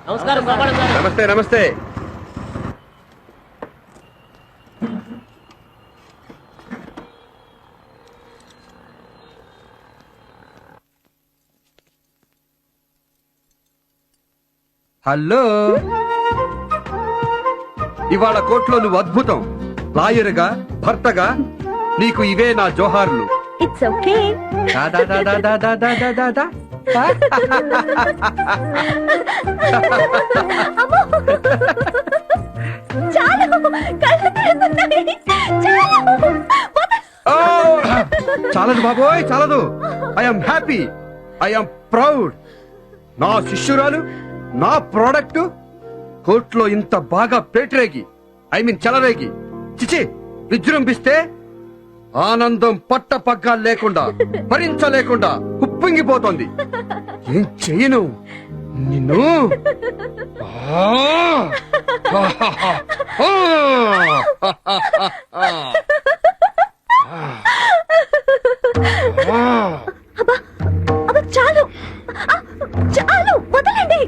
నమస్తే నమస్తే. హలో, ఇవాళ కోర్టులో నువ్వు అద్భుతం. లాయర్గా, భర్తగా నీకు ఇవే నా జోహార్లు. It's okay. చాలదు బాబోయ్, చాలదు. I'm happy, I'm proud. నా శిష్యురాలు, నా ప్రోడక్ట్ కోర్టులో ఇంత బాగా పేటరేగి, చెలరేగి, చిచి విజృంభిస్తే ఆనందం పట్ట పగ్గాలు లేకుండా, భరించలేకుండా ఉప్పొంగిపోతోంది. ఏం చెయ్యను నిన్ను. చాలు చాలు, వదలండి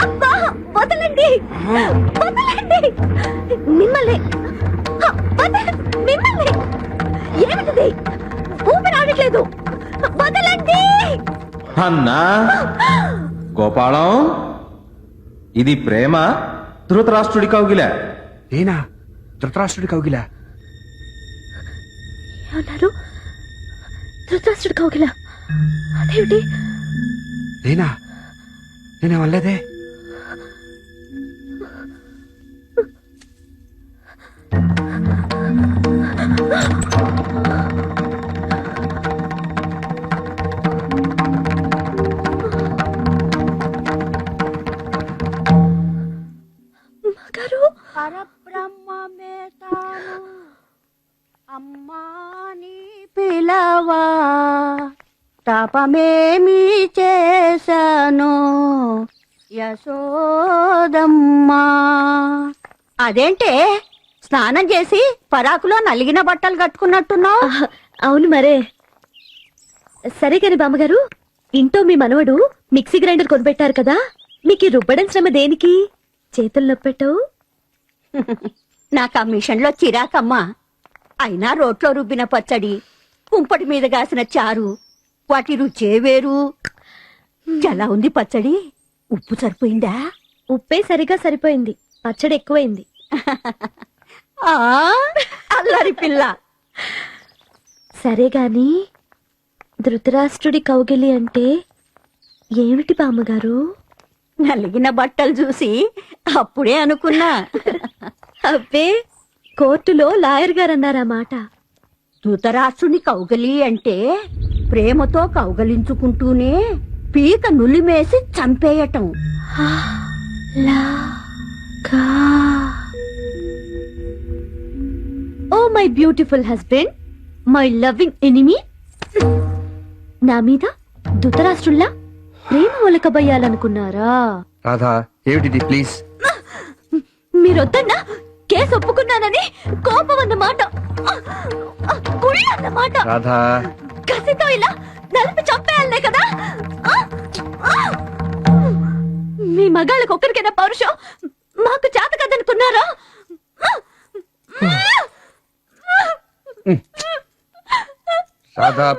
అబ్బా, వదలండి వదలండి. మిమ్మల్ని మిమ్మల్ని ఏమిటిది? ఊపిరి ఆడట్లేదు, వదలండి. అన్నా గోపాలం, ఇది ప్రేమ ధృతరాష్ట్రుడి కౌగిల. నేనా ధృతరాష్ట్రుడి కౌగిల? ఏమన్నారు? ధృతరాష్ట్రుడి కౌగిల? అదేమిటి? నేనేమనలేదే. పరబ్రహ్మమే తాను అమ్మాని పిలవా, తపమేమి చేశాను యశోదమ్మా. అదేంటే స్నానం చేసి పరాకులో నలిగిన బట్టలు కట్టుకున్నట్టున్నావు? అవును మరే. సరే కాని బామ్మగారు, ఇంట్లో మీ మనవడు మిక్సీ గ్రైండర్ కొనిపెట్టారు కదా, మీకు రుబ్బడం శ్రమ దేనికి? చేతులు నొప్పెట్టవు? నాకు ఆ మిషన్ లో చిరాకమ్మా. అయినా రోట్లో రుబ్బిన పచ్చడి, కుంపటి మీద కాసిన చారు, వాటి రుచే వేరు. ఎలా ఉంది పచ్చడి? ఉప్పు సరిపోయిందా? ఉప్పే సరిగా సరిపోయింది, పచ్చడి ఎక్కువైంది. అల్లరి పిల్ల. సరే గాని ధృతరాష్ట్రుడి కౌగిలి అంటే ఏమిటి బామ్మగారు? నలిగిన బట్టలు చూసి అప్పుడే అనుకున్నా. అబ్బే, కోర్టులో లాయర్ గారు అన్నారా మాట. ధృతరాష్ట్రుని కౌగలి అంటే ప్రేమతో కౌగలించుకుంటూనే పీక నులిమేసి చంపేయటం. Oh my beautiful husband, my loving enemy, నా మీద ధృతరాష్ట్రుల్లా ప్రేమ ఒలకబయ్యాలనుకున్నారా? రాధా, ఏమిటిది? ప్లీజ్. మీరొద్దన్నా కేసు ఒప్పుకున్నానని కోపం అన్నమాట, కుళ్ళ అన్నమాట. రాధా, కసితో ఇలా నలిపి చంపేయాలనే కదా? మీ మగాళ్ళకి ఒక్కరికైనా పౌరుషం మాకు చేత కదనుకున్నారా? రాధా,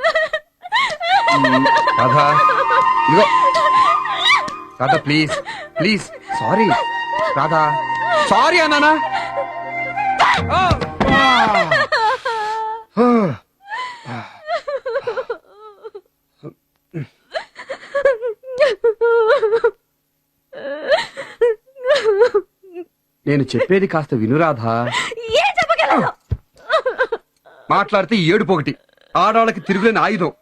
రాధా, ఇదిగో Radha, please please. Sorry Radha, sorry అన్నానా? నేను చెప్పేది కాస్త వినురాధా. మాట్లాడితే ఏడుపు ఒకటి, ఆడవాళ్ళకి తిరుగులేని ఆయుధం,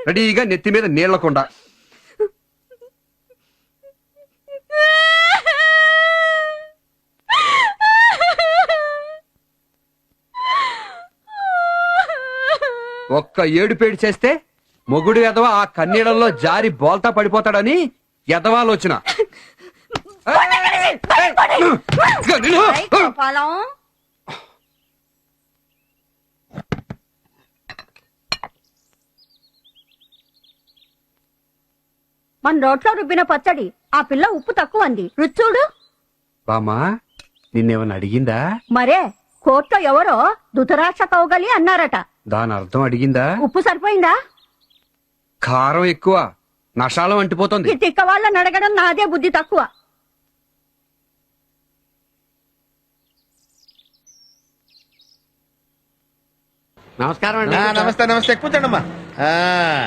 రెడీగా నెత్తి మీద నీళ్లకుండా. ఒక్క ఏడుపేడు చేస్తే మొగుడు ఎదవ ఆ కన్నీళ్ళలో జారి బోల్తా పడిపోతాడని ఎదవాలోచన. మన రోట్లో రుబ్బిన పచ్చడి ఆ పిల్ల ఉప్పు తక్కువ అంది రుచి చూడు. బామ్మా నిన్నేమన్నా అడిగిందా? మరే కోర్టులో ఎవరో ధృతరాష్ట్ర కౌగలి అన్నారట. దాని అర్థం అడిగిందా? ఉప్పు సరిపోయిందా? కారం ఎక్కువ, నషాలం అంటిపోతుంది. ఈ తిక్క వాళ్ళని అడగడం నాదే బుద్ధి తక్కువ. నమస్కారం అండి. నమస్తే నమస్తే కూర్చోండమ్మా.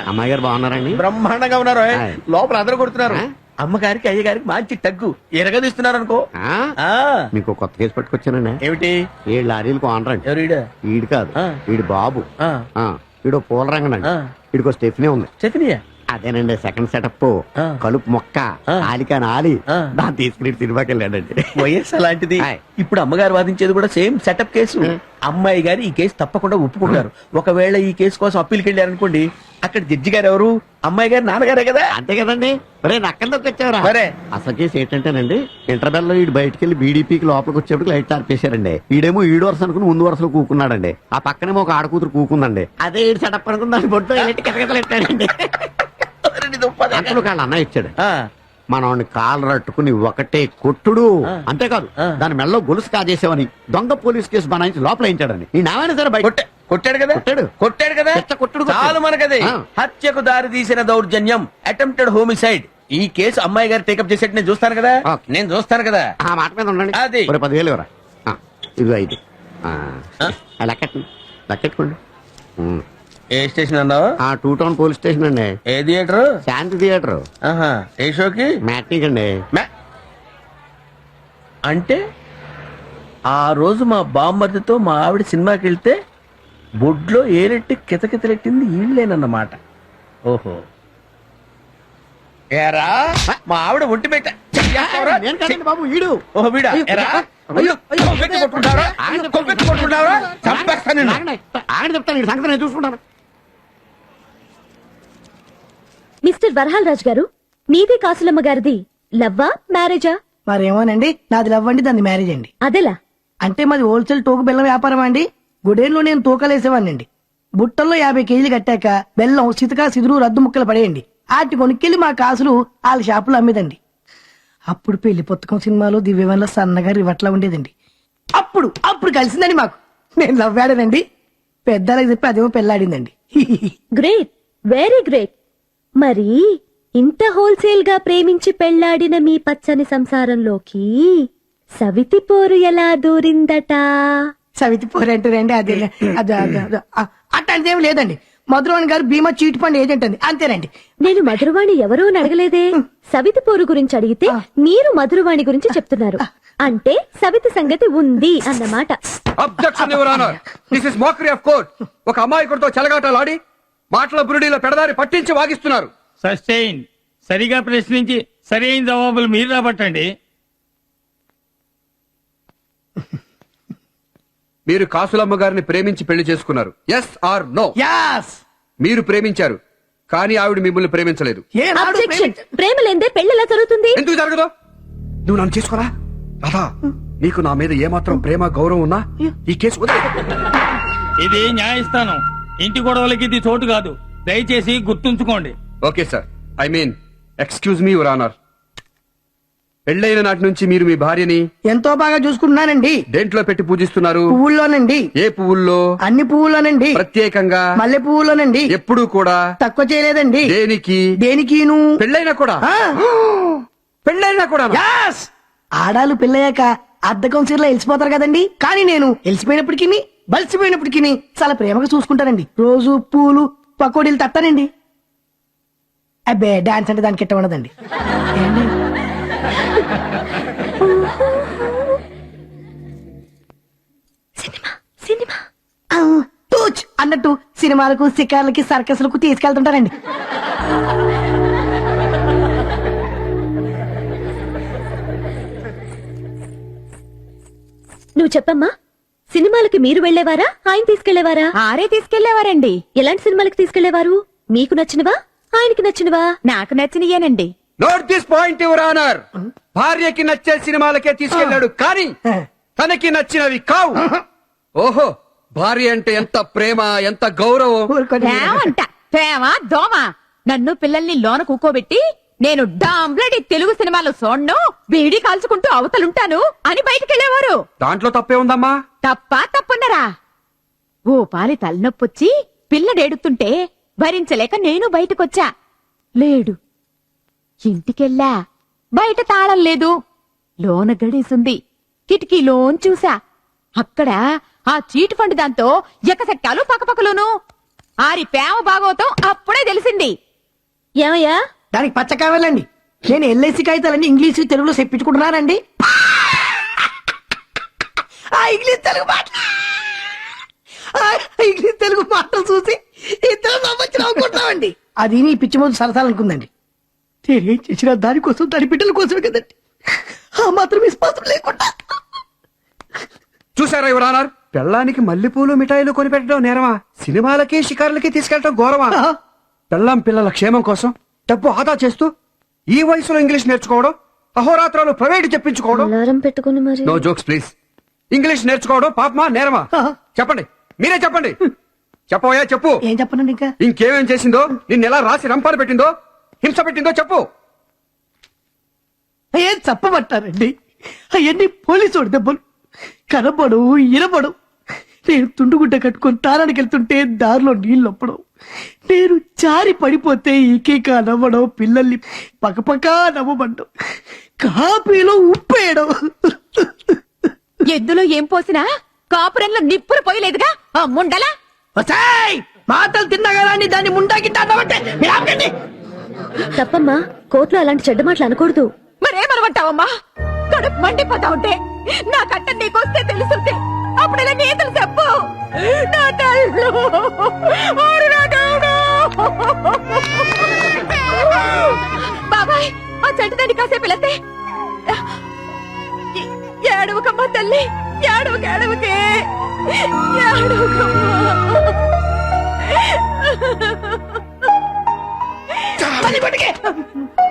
అమ్మాయి గారు బాగున్నారండి? బ్రహ్మాండంగా ఉన్నారు. ఆయ్. లోపల అందరూ కొడుతున్నారు. ఆ? అమ్మగారికి అయ్యగారికి మంచి తగ్గు ఎరగదీస్తున్నారు అనుకో. ఆ? ఆ, మీకు కొత్త కేసు పట్టుకొచ్చానండి. ఏమిటి? 7 లారీలకు ఓనర్ అండి. ఎవరు ఈడ? వీడు కాదు, ఆ. వీడు బాబు. ఆ, వీడు పూల రంగనండి. ఆ. వీడికో స్టెఫ్నీ ఉంది. చెప్పినయా? అదేనండి సెకండ్ సెటప్. ఆ. కలుపు మొక్క ఆ. ఆలికాని ఆలి ఆ. దాన్ని తీసుకుని సినిమాకి వెళ్ళాడండి. వయస్సు అలాంటిది. ఆయ్. ఇప్పుడు అమ్మగారు వాదించేది కూడా సేమ్ సెటప్ కేసు. అమ్మాయి గారు ఈ కేసు తప్పకుండా ఒప్పుకుంటారు. ఒకవేళ ఈ కేసు కోసం అప్పీల్కి వెళ్ళారనుకోండి, అక్కడ జడ్జి గారు ఎవరు? అమ్మాయి గారు నాన్నగారే కదా. అంతే కదండి. మరే నక్కల్లోకి వచ్చావరా? మరే. అసలు కేసు ఏంటంటేనండి, ఇంటర్వెల్ లో వీడు బయటికి వెళ్ళి బీడీపీకి లోపలికి వచ్చేప్పుడు లైట్ ఆర్పేశారండి. ఈడేమో ఈడు వరుస అనుకుని ముందు వరుసలో కూకున్నాడండి. ఆ పక్కనేమో ఒక ఆడకూతురు కూకుందండి. అదే ఈడు సెటప్ అనుకుని దాని బొట్టు కిటకిటలెట్టాడండి. అంతలో కాళ్ళ అన్న ఇచ్చాడు. ఆ, మనవాడిని కాళ్ళు రట్టుకుని ఒకటే కొట్టుడు. అంతేకాదు ఆ. దాని మెడలో గొలుసు కాజేసావని దొంగ పోలీస్ కేసు బనాయించి లోపల వేయించాడని. ఈ నావైనా సరే బయట కొట్టాడు కదా. కొట్టాడు. కొట్టాడు కదా. చెత్త కొట్టుడు కొట్టాడు. చాలు మనకది. ఆ. హత్యకు దారి తీసిన దౌర్జన్యం, అటెంప్టెడ్ హోమిసైడ్. ఈ కేసు అమ్మాయి గారు టేకప్ చేసేట్టు నేను చూస్తాను కదా. ఓకే. నేను చూస్తాను కదా. ఆ మాట మీద ఉండండి. అది. ఒక 10,000 ఇవ్వరా? ఇది 5. లెక్కెట్టుకోండి. ఏ స్టేషన్ అన్నావు? 2 టౌన్ పోలీస్ స్టేషన్ అండి. ఏ థియేటర్? శాంతి థియేటర్. ఆహా. ఏ షోకి? మ్యాట్నిక్ అండి. అంటే ఆ రోజు మా బామ్మర్దితో మా ఆవిడ సినిమాకి వెళ్తే బొడ్లో ఏరెట్టి కితకితలెట్టింది ఈళ్ళేనన్నమాట. ఓహో. ఏరా మా ఆవిడ ఒంటి పెట్ట నేను కాదండి బాబు, ఈడు. ఓహో వీడా. ఏరా అయ్యో, అయ్యో, కొవ్వెత్తి కొట్టుకుంటావరా? కొవ్వెత్తి కొట్టుకుంటావరా? చంపేస్తాను నిన్ను. ఆగండి చెప్తాను, ఈ సంగతి నేను చూసుకుంటాను. మిస్టర్ వరహాల్ రాజ్ గారు, మీది కాసులమ్మ గారిది లవ్వా మ్యారేజా? మరేమోనండి, నాది లవ్ అండి, దాన్ని మ్యారేజ్ అండి. అదెలా? అంటే మాది హోల్సేల్ తూక బెల్లం వ్యాపారం అండి. గుడేన్లో నేను తూకలేసేవాడినండి. బుట్టల్లో 50 కేజీలు కట్టాక బెల్లం సితకా సిదురు రద్దు ముక్కలు పడేయండి. వాటి కొనుక్కెళ్ళి మా కాసులు వాళ్ళ షాపులో అమ్మేదండి. అప్పుడు పెళ్లి పుస్తకం సినిమాలో దివ్యవన్లో సన్నగా రివట్లా ఉండేదండి. అప్పుడు కలిసిందండి మాకు. నేను లవ్ ఆడానండి. పెద్దలకు చెప్పి అదేమో పెళ్ళాడిందండి. Great, very great. మరి ఇంత హోల్సేల్ గా ప్రేమించి పెళ్లాడిన మీ పచ్చని సంసారంలోకి సవితి పోరు ఎలా దూరిందట? సవితి పోరంటారండి. అదే అట్లాంటిదేం లేదండి. మధురవాణి గారు భీమా చీట్ ఫండ్ ఏజెంట్ అండి, అంతేనండి. నేను మధురవాణి ఎవరో అని అడగలేదే. సవితి పోరు గురించి అడిగితే మీరు మధురవాణి గురించి చెప్తున్నారు. అంటే సవితి సంగతి ఉంది అన్నమాట. Objection your honour, this is mockery of court. ఒక అమాయకుడితో చెలగాటలాడి మాటల బురుడీలో పెడదారి పట్టించి వాగిస్తున్నారు. సస్టైన్. సరిగా ప్రశ్నించి సరైన జవాబులు మీరు రాబట్టండి. మీరు కాసులమ్మ గారిని ప్రేమించి పెళ్లి చేసుకున్నారు. Yes or no? యాస్. మీరు ప్రేమించారు, కానీ ఆవిడ మిమ్మల్ని ప్రేమించలేదు. అబ్జెక్షన్. ప్రేమ లేదే పెళ్లి ఎలా జరుగుతుంది? ఎందుకు జరగదు? నువ్వు నన్ను చేసుకోరా రాధా. నీకు నా మీద ఏమాత్రం ప్రేమ గౌరవం ఉన్నా ఈ కేసు వదిలేయ్. ఇది న్యాయస్థానం, ఇంటి గొడవలకి ఇది చోటు కాదు. దయచేసి గుర్తుంచుకోండి. Okay sir, I mean excuse me your honour. పెళ్ళైన నాటి నుంచి మీరు మీ భార్యని ఎంతో బాగా చూసుకుంటున్నానండి. దేంట్లో పెట్టి పూజిస్తున్నారు? పువ్వుల్లోనండి. ఏ పువ్వుల్లో? అన్ని పువ్వుల్లోనండి. ప్రత్యేకంగా మల్లె పువ్వుల్లోనండి. ఎప్పుడూ కూడా తక్కువ చేయలేదండి. దేనికి? దేనికిను. పెళ్ళైనా కూడా? ఆ. పెళ్ళైనా కూడా? యాస్. ఆడాలు పెళ్ళయ్యాక అద్దకం చీరలో వెలిసిపోతారు కదండి. కానీ నేను వెలిసిపోయినప్పటికీ బలిసిపోయినప్పటికీ చాలా ప్రేమగా చూసుకుంటానండి. రోజు పూలు పకోడీలు తట్టానండి. అబ్బే డాన్స్ అంటే దానికి ఎట్ట ఉండదండి. ఏండి? సినిమా తూచ్ అన్నట్టు సినిమాలకు షికార్లకి సర్కస్లకు తీసుకెళ్తుంటారండి. నువ్వు చెప్పమ్మా, సినిమాలకి మీరు వెళ్లేవారా, ఆయన తీసుకెళ్లేవారా? ఆరే తీసుకెళ్లేవారండి. ఎలాంటి సినిమాలకు తీసుకెళ్లేవారు? మీకు నచ్చినవా, ఆయనకి నచ్చినవా? నాకు నచ్చినయేనండి. Note this point your honour. భార్యకి నచ్చే సినిమాలకే తీసుకెళ్ళాడు, కానీ తనకి నచ్చినవి కావు. ఓహో, భార్య అంటే ఎంత ప్రేమ, ఎంత గౌరవం. ఊరుకోండి. ప్రేమంట ప్రేమ దోమ. నన్ను పిల్లల్ని లోన కూకోబెట్టి నేను డాంబ్లడి తెలుగు సినిమాలు చూడను బీడీ కాల్చుకుంటూ అవతలుంటాను అని బయటికెళ్లేవారు. దాంట్లో తప్పే ఉందమ్మా. తప్పున్నరా? ఓ పాలి తలనొప్పొచ్చి పిల్లడేడుతుంటే భరించలేక నేను బయటకొచ్చా. లేడు. ఇంటికెళ్ళా. బయట తాళం లేదు. లోన గడేసుంది. కిటికీలోన్ చూసా. అక్కడ ఆ చీట్ ఫండ్ దాంతో ఎకసెక్కాలు పక్కపక్కలోను. ఆరి ప్రేమ భాగవతం అప్పుడే తెలిసింది. ఏమయ్యా? దానికి పచ్చ కావాలండి. నేను ఎల్ఐసి కాగితాలన్నీ ఇంగ్లీష్ తెలుగులో చెప్పించుకుంటున్నానండి. ఆ ఇంగ్లీష్ తెలుగు మాటలు చూసి ఇద్దరు సంవత్సరం అనుకుంటామండి. అది నీ పిచ్చి ముందు సరసాలనుకుందండి. నేనేం చేసినా దానికోసం దాని బిడ్డల కోసమే కదండి. ఆ మాత్రం విశ్వాసం లేకుండా. చూసారా యువర్ ఆనర్, పెళ్ళానికి మల్లెపూలు మిఠాయిలు కొనిపెట్టడం నేరమా, సినిమాలకి షికారులకి తీసుకెళ్లడం గౌరవమా? పెళ్ళాం పిల్లల క్షేమం కోసం డబ్బు ఆదా చేస్తూ ఈ వయసులో ఇంగ్లీష్ నేర్చుకోవడం, అహోరాత్రాలు ప్రైవేట్ చెప్పించుకోవడం. అలారం పెట్టుకుని మరి. No jokes please. ఇంగ్లీష్ నేర్చుకోవడం పాపమా నేరమా? చెప్పండి, మీరే చెప్పండి. చెప్పవయ్యా చెప్పు. ఏం చెప్పనండి ఇంకా? ఇంకేమేం చేసిందో, నిన్ను ఎలా రాసి రంపాలు పెట్టిందో, హింస పెట్టిందో చెప్పు. ఏం చెప్పమంటారండి? అవన్నీ పోలీసు దెబ్బలు. కనబడు ఇనబడు. నేను తుండుగుడ్డ కట్టుకొని తారానికి వెళ్తుంటే దారిలో నీళ్ళొప్పడం, నేను జారి పడిపోతే ఈకేక నవ్వడం, పిల్లల్ని పక్కపక్క నవ్వబడ్డం, కాపీలో ఉప్పేయడం. ఎద్దులో ఏం పోసినా కాపురంలో నిప్పులు పోయలేదుగా ఆ ముండలా. వసాయ్! మాటలు తిన్నగాని దాన్ని ముండాకిట్టామంటే మీరు ఆపకండి. తప్పమ్మా, కోర్టులో అలాంటి చెడ్డ మాటలు అనకూడదు. మరేమనమంటావమ్మా? కడుపు మండిపోతా ఉంటే నా కట్ట నీకొస్తే తెలుసుంటే అప్పుడు ఇలా నీతులు చెప్పు. నా తల్లు, ఓరి నా దేవుడు. బాబాయ్, ఆ చెట్టు దాన్ని కాసేపు వెళతే ఏడవకమ్మా తల్లి, ఏడవకే ఏడవకమ్మా.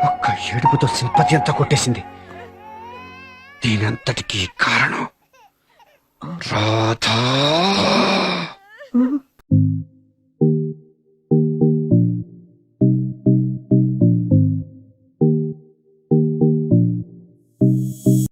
ఒక్క ఏడుపుతో సింపతి అంతా కొట్టేసింది. దీనంతటికీ కారణం రాధా.